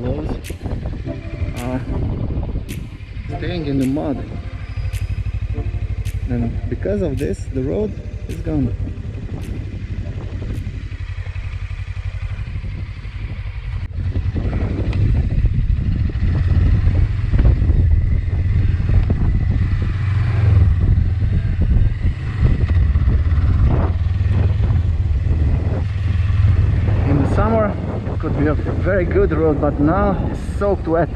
buffaloes are staying in the mud, and because of this the road is gone. In the summer it could be a very good road, but now it's soaked wet.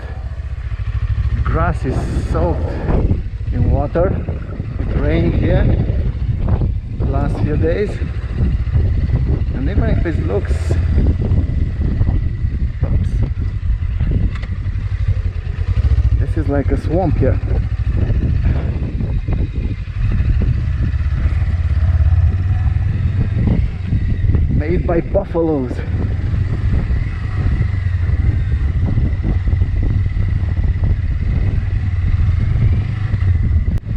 The grass is soaked in water. It rained here the last few days, and even if it looks this is like a swamp here. Made by buffaloes.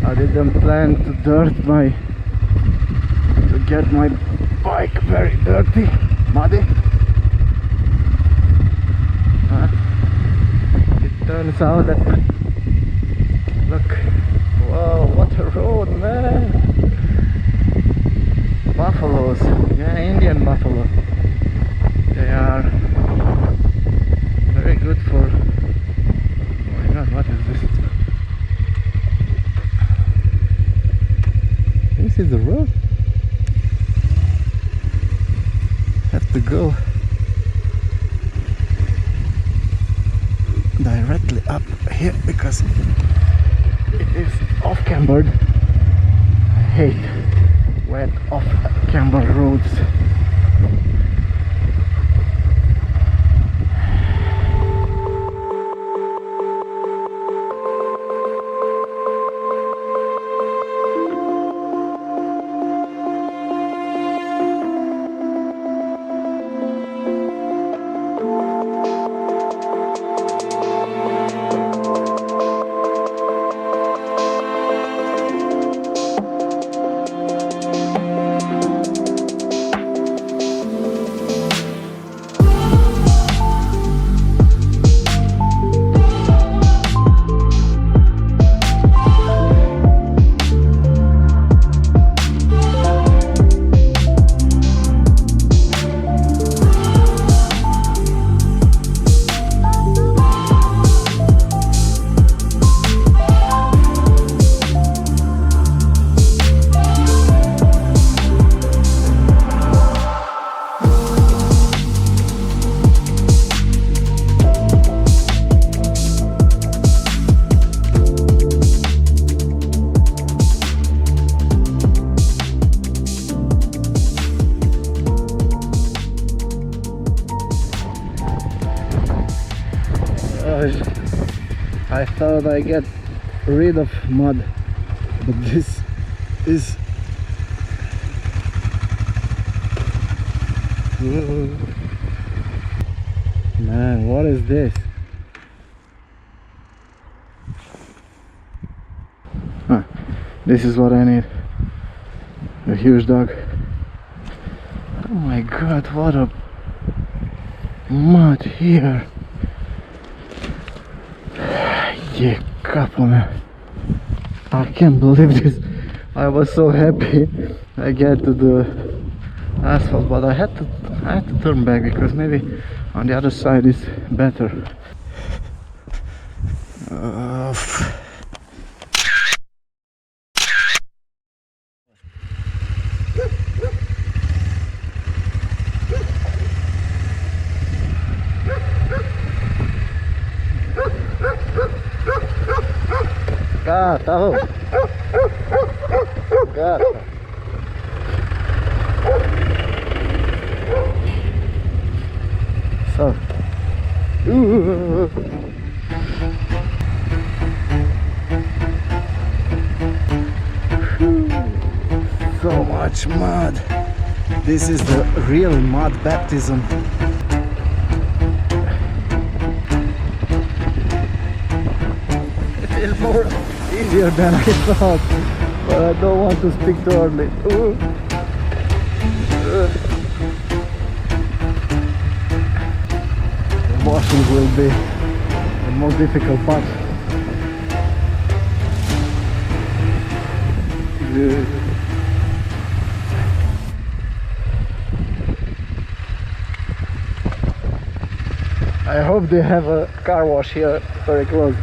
I didn't plan to get my bike very dirty, muddy. It turns out that, look, wow, what a road, man! Buffaloes, yeah, Indian buffalo. They are very good for, oh my god, what is this? This is the road. Have to go directly up here because it is off-cambered. I hate wet off-camber roads. I thought I get rid of mud, but this is man, what is this? This is what I need. A huge dog. Oh my god, what a mud here. Yeah, couple man. I can't believe this. I was so happy I get to the asphalt, but I had to turn back because maybe on the other side is better. Gata, oh. Gata. So. So much mud. This is the real mud baptism. It is more easier than I thought, but I don't want to speak too early. washing will be the most difficult part. I hope they have a car wash here very close.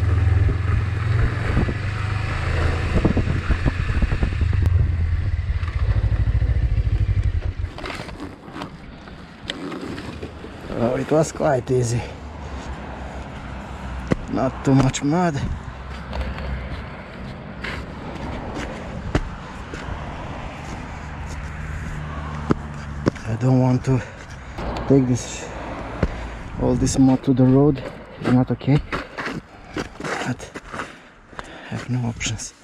Oh, it was quite easy. Not too much mud. I don't want to take all this mud to the road. It's not okay. But I have no options.